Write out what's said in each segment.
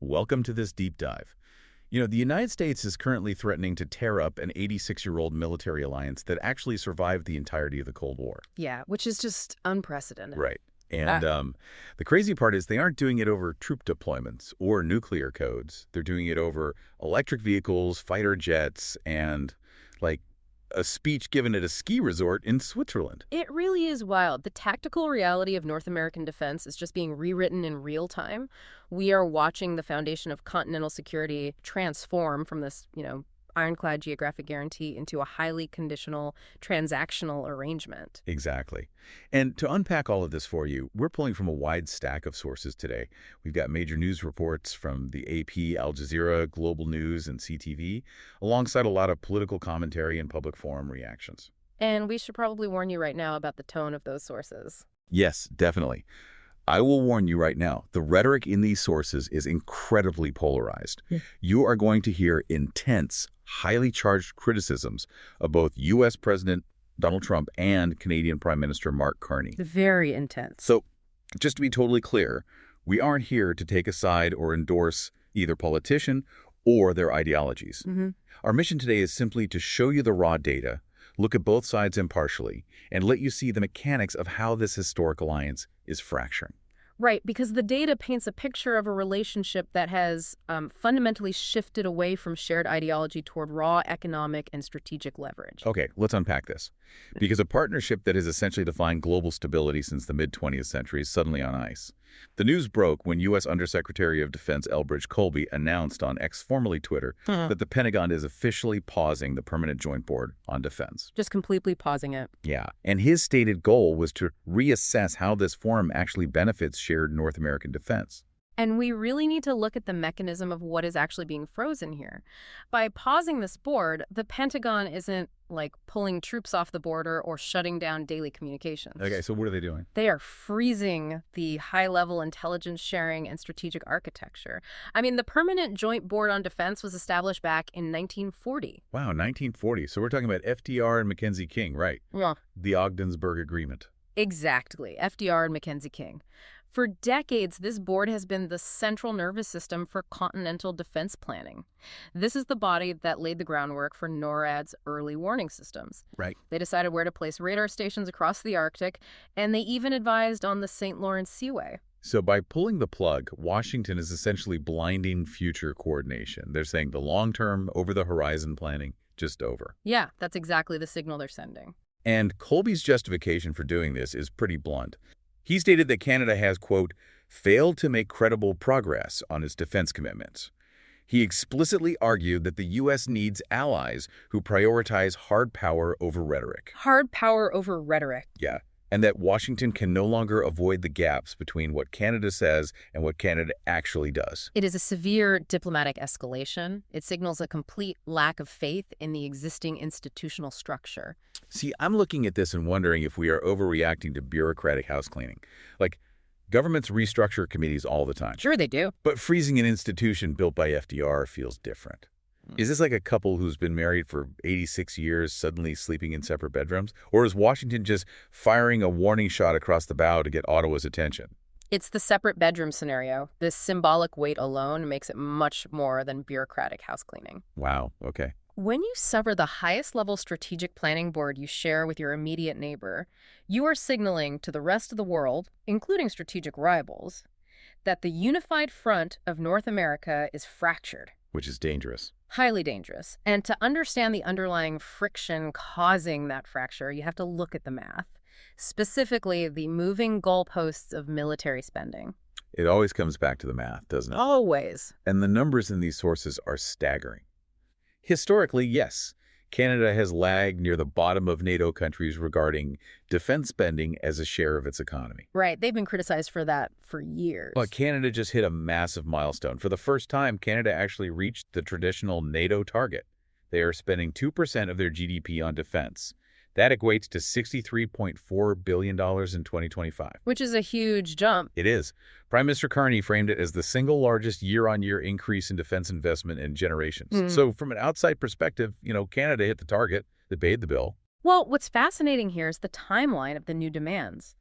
Welcome to this deep dive. The United States is currently threatening to tear up an 86-year-old military alliance that actually survived the entirety of the Cold War. Yeah, which is just unprecedented. Right. And the crazy part is they aren't doing it over troop deployments or nuclear codes. They're doing it over electric vehicles, fighter jets, and, like, a speech given at a ski resort in Switzerland. It really is wild. The tactical reality of North American defense is just being rewritten in real time. We are watching the foundation of continental security transform from this, ironclad geographic guarantee into a highly conditional transactional arrangement. Exactly. And to unpack all of this for you, we're pulling from a wide stack of sources today. We've got major news reports from the AP, Al Jazeera, Global News, and CTV, alongside a lot of political commentary and public forum reactions. And we should probably warn you right now about the tone of those sources. Yes, definitely. I will warn you right now, the rhetoric in these sources is incredibly polarized. You are going to hear intense, highly charged criticisms of both U.S. President Donald Trump and Canadian Prime Minister Mark Carney. Very intense. So, just to be totally clear, we aren't here to take a side or endorse either politician or their ideologies. Our mission today is simply to show you the raw data, look at both sides impartially, and let you see the mechanics of how this historic alliance is fracturing. Right, because the data paints a picture of a relationship that has fundamentally shifted away from shared ideology toward raw economic and strategic leverage. Okay, let's unpack this. Because a partnership that has essentially defined global stability since the mid-20th century is suddenly on ice. The news broke when U.S. Undersecretary of Defense Elbridge Colby announced on X, formerly Twitter, that the Pentagon is officially pausing the Permanent Joint Board on Defense. Just completely pausing it. Yeah, and his stated goal was to reassess how this forum actually benefits shared North American defense. And we really need to look at the mechanism of what is actually being frozen here. By pausing this board, the Pentagon isn't like pulling troops off the border or shutting down daily communications. Okay, so what are they doing? They are freezing the high-level intelligence sharing and strategic architecture. I mean, the Permanent Joint Board on Defense was established back in 1940. Wow, 1940. So we're talking about FDR and Mackenzie King, right? Yeah. The Ogdensburg Agreement. Exactly. FDR and Mackenzie King. For decades, this board has been the central nervous system for continental defense planning. This is the body that laid the groundwork for NORAD's early warning systems. Right. They decided where to place radar stations across the Arctic, and they even advised on the St. Lawrence Seaway. So by pulling the plug, Washington is essentially blinding future coordination. They're saying the long-term, over-the-horizon planning, just over. Yeah, that's exactly the signal they're sending. And Colby's justification for doing this is pretty blunt. He stated that Canada has, quote, failed to make credible progress on its defense commitments. He explicitly argued that the U.S. needs allies who prioritize hard power over rhetoric. Hard power over rhetoric. Yeah, and that Washington can no longer avoid the gaps between what Canada says and what Canada actually does. It is a severe diplomatic escalation. It signals a complete lack of faith in the existing institutional structure. See, I'm looking at this and wondering if we are overreacting to bureaucratic house cleaning. Like, governments restructure committees all the time. Sure they do. But freezing an institution built by FDR feels different. Is this like a couple who's been married for 86 years suddenly sleeping in separate bedrooms? Or is Washington just firing a warning shot across the bow to get Ottawa's attention? It's the separate bedroom scenario. This symbolic weight alone makes it much more than bureaucratic house cleaning. Wow, okay. When you sever the highest level strategic planning board you share with your immediate neighbor, you are signaling to the rest of the world, including strategic rivals, that the unified front of North America is fractured. Which is dangerous. Highly dangerous. And to understand the underlying friction causing that fracture, you have to look at the math, specifically the moving goalposts of military spending. It always comes back to the math, doesn't it? Always. And the numbers in these sources are staggering. Historically, yes, Canada has lagged near the bottom of NATO countries regarding defense spending as a share of its economy. Right. They've been criticized for that for years. But Canada just hit a massive milestone. For the first time, Canada actually reached the traditional NATO target. They are spending 2% of their GDP on defense. That equates to $63.4 billion in 2025. Which is a huge jump. It is. Prime Minister Carney framed it as the single largest year-on-year increase in defense investment in generations. So from an outside perspective, Canada hit the target. They paid the bill. Well, what's fascinating here is the timeline of the new demands.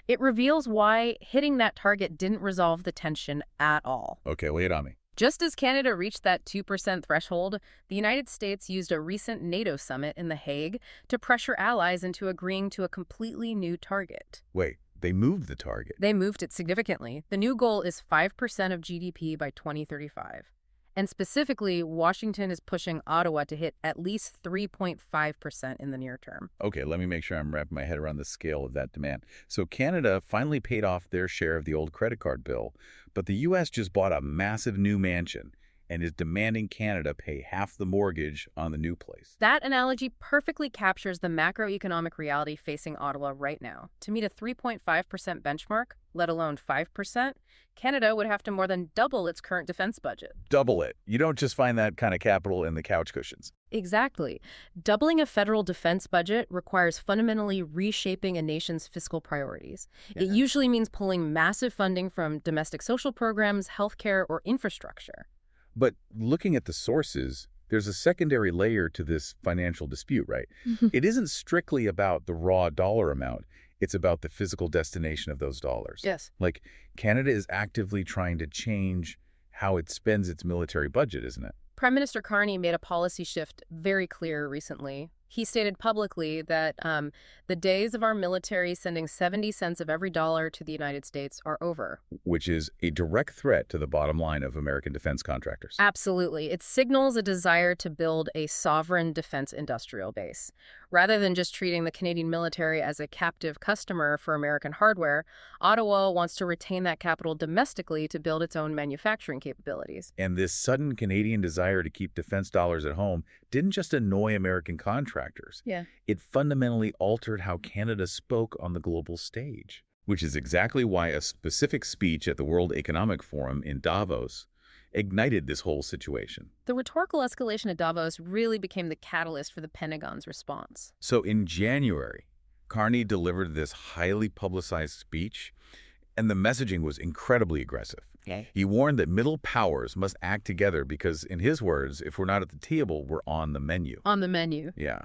It reveals why hitting that target didn't resolve the tension at all. Okay, lay it on me. Just as Canada reached that 2% threshold, the United States used a recent NATO summit in The Hague to pressure allies into agreeing to a completely new target. Wait, they moved the target. They moved it significantly. The new goal is 5% of GDP by 2035. And specifically, Washington is pushing Ottawa to hit at least 3.5% in the near term. Okay, let me make sure I'm wrapping my head around the scale of that demand. So Canada finally paid off their share of the old credit card bill, but the U.S. just bought a massive new mansion and is demanding Canada pay half the mortgage on the new place. That analogy perfectly captures the macroeconomic reality facing Ottawa right now. To meet a 3.5% benchmark, let alone 5%, Canada would have to more than double its current defense budget. Double it. You don't just find that kind of capital in the couch cushions. Exactly. Doubling a federal defense budget requires fundamentally reshaping a nation's fiscal priorities. Yeah. It usually means pulling massive funding from domestic social programs, healthcare, or infrastructure. But looking at the sources, there's a secondary layer to this financial dispute, right? It isn't strictly about the raw dollar amount. It's about the physical destination of those dollars. Yes. Like, Canada is actively trying to change how it spends its military budget, isn't it? Prime Minister Carney made a policy shift very clear recently. He stated publicly that the days of our military sending 70 cents of every dollar to the United States are over. Which is a direct threat to the bottom line of American defense contractors. Absolutely. It signals a desire to build a sovereign defense industrial base. Rather than just treating the Canadian military as a captive customer for American hardware, Ottawa wants to retain that capital domestically to build its own manufacturing capabilities. And this sudden Canadian desire to keep defense dollars at home didn't just annoy American contractors. Yeah. It fundamentally altered how Canada spoke on the global stage, which is exactly why a specific speech at the World Economic Forum in Davos ignited this whole situation. The rhetorical escalation at Davos really became the catalyst for the Pentagon's response. So in January, Carney delivered this highly publicized speech, and the messaging was incredibly aggressive. Okay. He warned that middle powers must act together because, in his words, if we're not at the table, we're on the menu. On the menu. Yeah.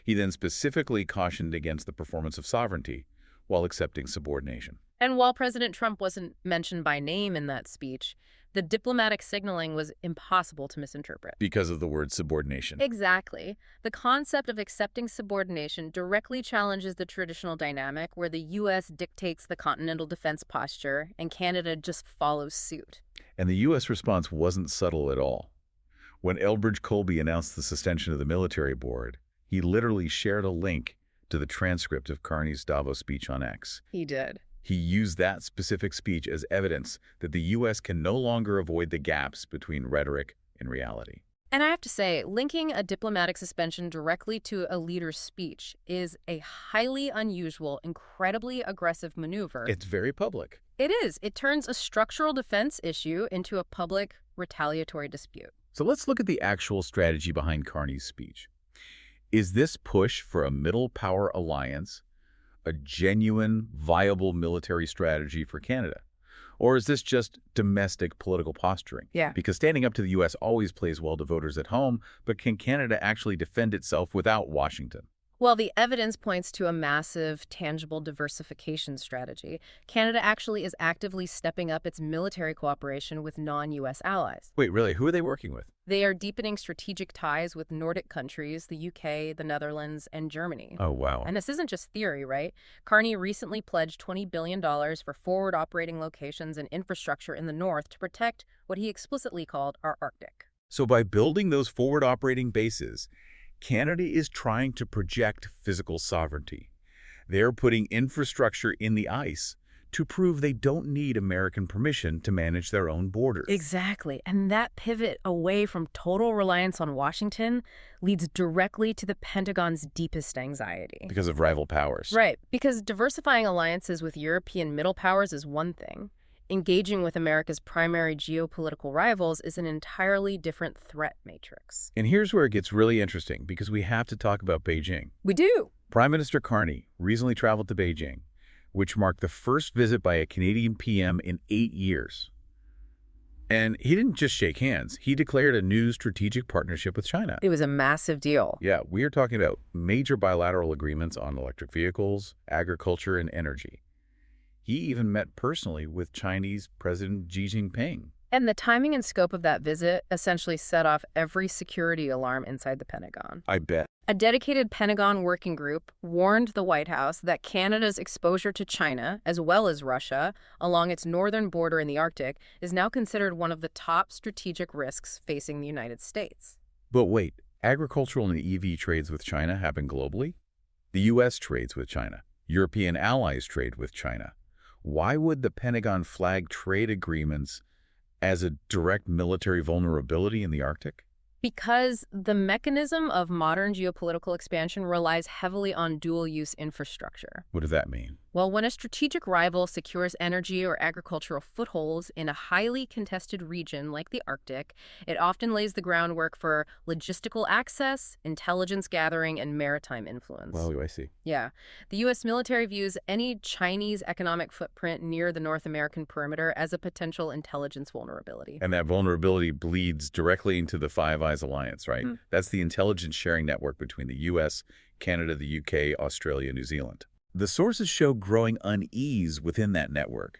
He then specifically cautioned against the performance of sovereignty while accepting subordination. And while President Trump wasn't mentioned by name in that speech, the diplomatic signaling was impossible to misinterpret. Because of the word subordination. Exactly. The concept of accepting subordination directly challenges the traditional dynamic where the U.S. dictates the continental defense posture and Canada just follows suit. And the U.S. response wasn't subtle at all. When Elbridge Colby announced the suspension of the military board, he literally shared a link to the transcript of Carney's Davos speech on X. He did. He used that specific speech as evidence that the U.S. can no longer avoid the gaps between rhetoric and reality. And I have to say, linking a diplomatic suspension directly to a leader's speech is a highly unusual, incredibly aggressive maneuver. It's very public. It is. It turns a structural defense issue into a public retaliatory dispute. So let's look at the actual strategy behind Carney's speech. Is this push for a middle power alliance a genuine, viable military strategy for Canada? Or is this just domestic political posturing? Yeah. Because standing up to the U.S. always plays well to voters at home, but can Canada actually defend itself without Washington? Well, the evidence points to a massive, tangible diversification strategy. Canada actually is actively stepping up its military cooperation with non-U.S. allies. Wait, really? Who are they working with? They are deepening strategic ties with Nordic countries, the UK, the Netherlands, and Germany. Oh, wow. And this isn't just theory, right? Carney recently pledged $20 billion for forward operating locations and infrastructure in the north to protect what he explicitly called our Arctic. So by building those forward operating bases, Canada is trying to project physical sovereignty. They're putting infrastructure in the ice to prove they don't need American permission to manage their own borders. Exactly. And that pivot away from total reliance on Washington leads directly to the Pentagon's deepest anxiety. Because of rival powers. Right. Because diversifying alliances with European middle powers is one thing. Engaging with America's primary geopolitical rivals is an entirely different threat matrix. And here's where it gets really interesting, because we have to talk about Beijing. We do. Prime Minister Carney recently traveled to Beijing, which marked the first visit by a Canadian PM in 8 years. And he didn't just shake hands. He declared a new strategic partnership with China. It was a massive deal. Yeah, we are talking about major bilateral agreements on electric vehicles, agriculture, and energy. He even met personally with Chinese President Xi Jinping. And the timing and scope of that visit essentially set off every security alarm inside the Pentagon. I bet. A dedicated Pentagon working group warned the White House that Canada's exposure to China, as well as Russia, along its northern border in the Arctic, is now considered one of the top strategic risks facing the United States. But wait, agricultural and EV trades with China happen globally? The U.S. trades with China. European allies trade with China. Why would the Pentagon flag trade agreements as a direct military vulnerability in the Arctic? Because the mechanism of modern geopolitical expansion relies heavily on dual-use infrastructure. What does that mean? Well, when a strategic rival secures energy or agricultural footholds in a highly contested region like the Arctic, it often lays the groundwork for logistical access, intelligence gathering, and maritime influence. Well, I see. Yeah. The U.S. military views any Chinese economic footprint near the North American perimeter as a potential intelligence vulnerability. And that vulnerability bleeds directly into the Five Eyes Alliance, right? That's the intelligence sharing network between the U.S., Canada, the U.K., Australia, New Zealand. The sources show growing unease within that network,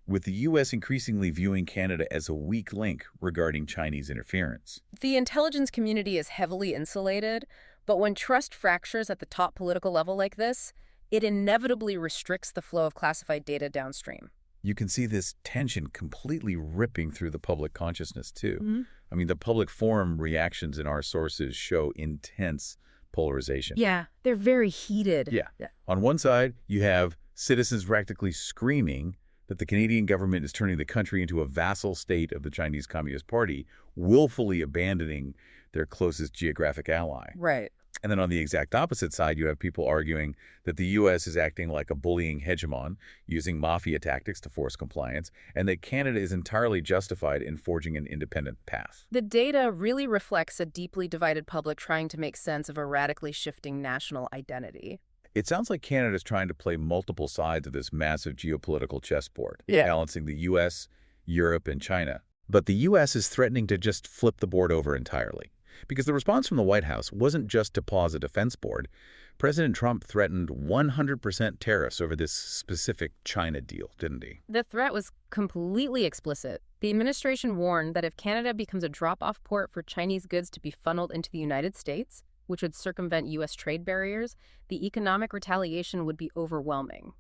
with the U.S. increasingly viewing Canada as a weak link regarding Chinese interference. The intelligence community is heavily insulated, but when trust fractures at the top political level like this, it inevitably restricts the flow of classified data downstream. You can see this tension completely ripping through the public consciousness, too. I mean, the public forum reactions in our sources show intense polarization. Yeah, they're very heated. Yeah. On one side, you have citizens practically screaming that the Canadian government is turning the country into a vassal state of the Chinese Communist Party, willfully abandoning their closest geographic ally. Right. And then on the exact opposite side, you have people arguing that the U.S. is acting like a bullying hegemon, using mafia tactics to force compliance, and that Canada is entirely justified in forging an independent path. The data really reflects a deeply divided public trying to make sense of a radically shifting national identity. It sounds like Canada is trying to play multiple sides of this massive geopolitical chessboard, balancing the U.S., Europe, and China. But the U.S. is threatening to just flip the board over entirely. Because the response from the White House wasn't just to pause a defense board. President Trump threatened 100% tariffs over this specific China deal, didn't he? The threat was completely explicit. The administration warned that if Canada becomes a drop-off port for Chinese goods to be funneled into the United States, which would circumvent U.S. trade barriers, the economic retaliation would be overwhelming.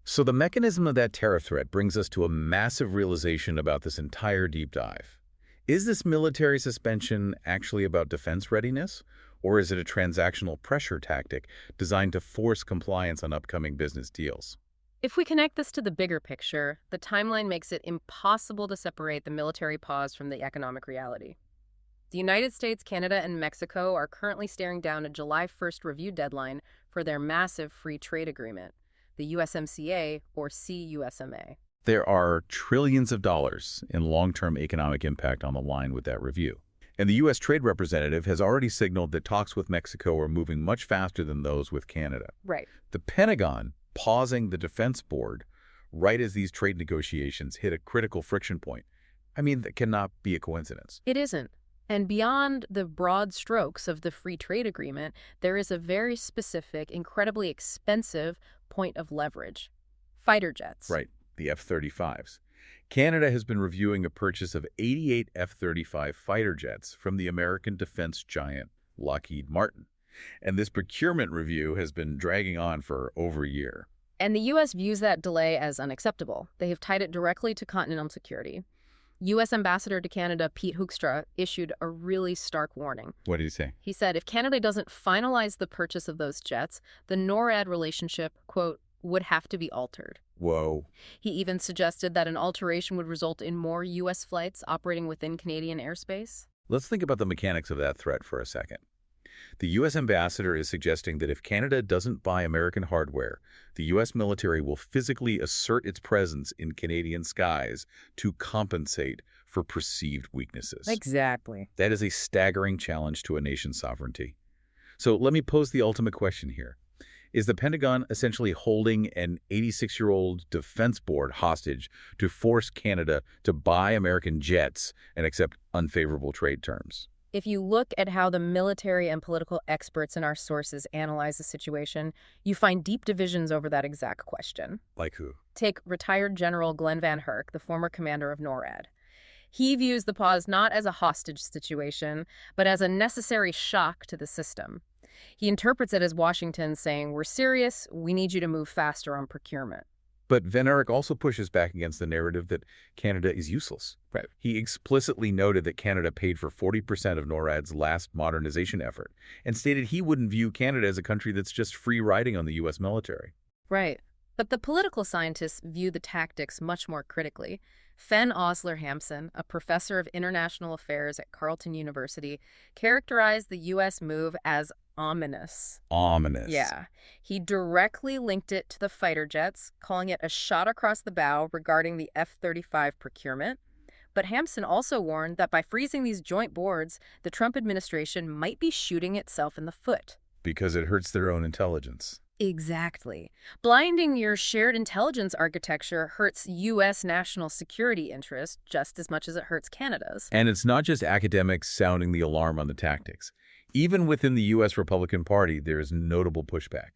So the mechanism of that tariff threat brings us to a massive realization about this entire deep dive. Is this military suspension actually about defense readiness, or is it a transactional pressure tactic designed to force compliance on upcoming business deals? If we connect this to the bigger picture, the timeline makes it impossible to separate the military pause from the economic reality. The United States, Canada, and Mexico are currently staring down a July 1st review deadline for their massive free trade agreement, the USMCA or CUSMA. There are trillions of dollars in long-term economic impact on the line with that review. And the U.S. Trade Representative has already signaled that talks with Mexico are moving much faster than those with Canada. Right. The Pentagon pausing the defense board right as these trade negotiations hit a critical friction point. I mean, that cannot be a coincidence. It isn't. And beyond the broad strokes of the free trade agreement, there is a very specific, incredibly expensive point of leverage. Fighter jets. Right. The F-35s. Canada has been reviewing a purchase of 88 F-35 fighter jets from the American defense giant Lockheed Martin. And this procurement review has been dragging on for over a year. And the U.S. views that delay as unacceptable. They have tied it directly to continental security. U.S. Ambassador to Canada Pete Hoekstra issued a really stark warning. What did he say? He said if Canada doesn't finalize the purchase of those jets, the NORAD relationship, quote, would have to be altered. Whoa. He even suggested that an alteration would result in more U.S. flights operating within Canadian airspace. Let's think about the mechanics of that threat for a second. The U.S. ambassador is suggesting that if Canada doesn't buy American hardware, the U.S. military will physically assert its presence in Canadian skies to compensate for perceived weaknesses. Exactly. That is a staggering challenge to a nation's sovereignty. So let me pose the ultimate question here. Is the Pentagon essentially holding an 86-year-old defense board hostage to force Canada to buy American jets and accept unfavorable trade terms? If you look at how the military and political experts in our sources analyze the situation, you find deep divisions over that exact question. Like who? Take retired General Glenn Van Herk, the former commander of NORAD. He views the pause not as a hostage situation, but as a necessary shock to the system. He interprets it as Washington saying, "We're serious, we need you to move faster on procurement." But Van Eyck also pushes back against the narrative that Canada is useless. Right. He explicitly noted that Canada paid for 40% of NORAD's last modernization effort and stated he wouldn't view Canada as a country that's just free riding on the U.S. military. Right. But the political scientists view the tactics much more critically. Fen Osler Hampson, a professor of international affairs at Carleton University, characterized the U.S. move as ominous. Ominous. Yeah. He directly linked it to the fighter jets, calling it a shot across the bow regarding the F-35 procurement. But Hampson also warned that by freezing these joint boards, the Trump administration might be shooting itself in the foot. Because it hurts their own intelligence. Exactly. Blinding your shared intelligence architecture hurts U.S. national security interests just as much as it hurts Canada's. And it's not just academics sounding the alarm on the tactics. Even within the U.S. Republican Party, there is notable pushback.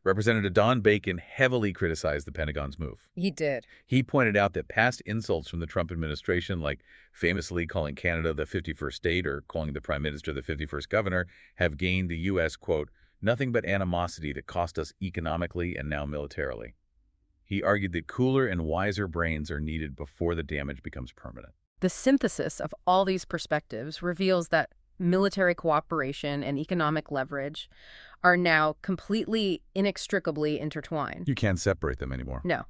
Representative Don Bacon heavily criticized the Pentagon's move. He did. He pointed out that past insults from the Trump administration, like famously calling Canada the 51st state or calling the Prime Minister the 51st governor, have gained the U.S., quote, nothing but animosity that cost us economically and now militarily. He argued that cooler and wiser brains are needed before the damage becomes permanent. The synthesis of all these perspectives reveals that military cooperation and economic leverage are now completely inextricably intertwined. You can't separate them anymore. No.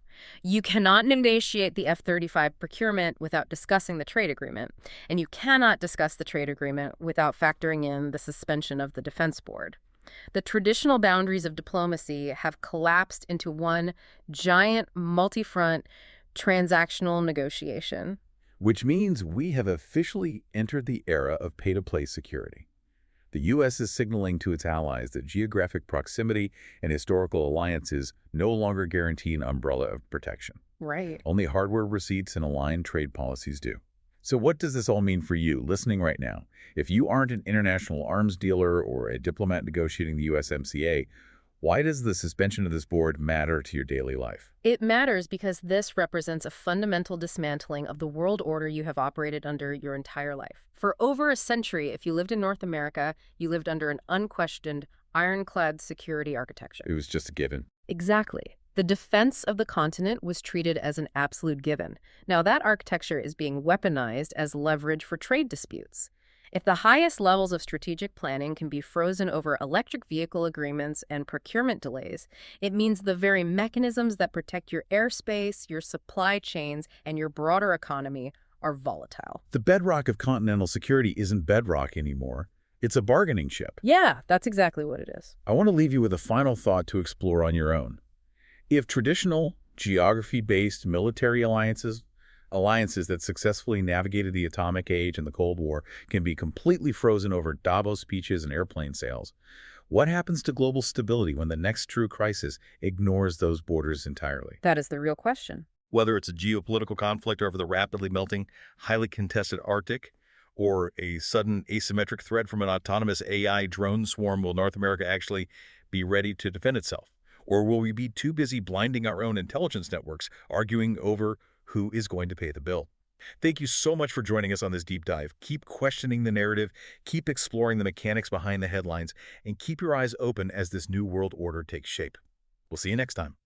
You cannot negotiate the F-35 procurement without discussing the trade agreement, and you cannot discuss the trade agreement without factoring in the suspension of the Defense Board. The traditional boundaries of diplomacy have collapsed into one giant, multi-front, transactional negotiation. Which means we have officially entered the era of pay-to-play security. The U.S. is signaling to its allies that geographic proximity and historical alliances no longer guarantee an umbrella of protection. Right. Only hardware receipts and aligned trade policies do. So what does this all mean for you listening right now? If you aren't an international arms dealer or a diplomat negotiating the USMCA, why does the suspension of this board matter to your daily life? It matters because this represents a fundamental dismantling of the world order you have operated under your entire life. For over a century, if you lived in North America, you lived under an unquestioned, ironclad security architecture. It was just a given. Exactly. The defense of the continent was treated as an absolute given. Now that architecture is being weaponized as leverage for trade disputes. If the highest levels of strategic planning can be frozen over electric vehicle agreements and procurement delays, it means the very mechanisms that protect your airspace, your supply chains, and your broader economy are volatile. The bedrock of continental security isn't bedrock anymore. It's a bargaining chip. Yeah, that's exactly what it is. I want to leave you with a final thought to explore on your own. If traditional, geography-based military alliances that successfully navigated the atomic age and the Cold War can be completely frozen over Davos speeches and airplane sales, what happens to global stability when the next true crisis ignores those borders entirely? That is the real question. Whether it's a geopolitical conflict over the rapidly melting, highly contested Arctic, or a sudden asymmetric threat from an autonomous AI drone swarm, will North America actually be ready to defend itself? Or will we be too busy blinding our own intelligence networks, arguing over who is going to pay the bill? Thank you so much for joining us on this deep dive. Keep questioning the narrative, keep exploring the mechanics behind the headlines, and keep your eyes open as this new world order takes shape. We'll see you next time.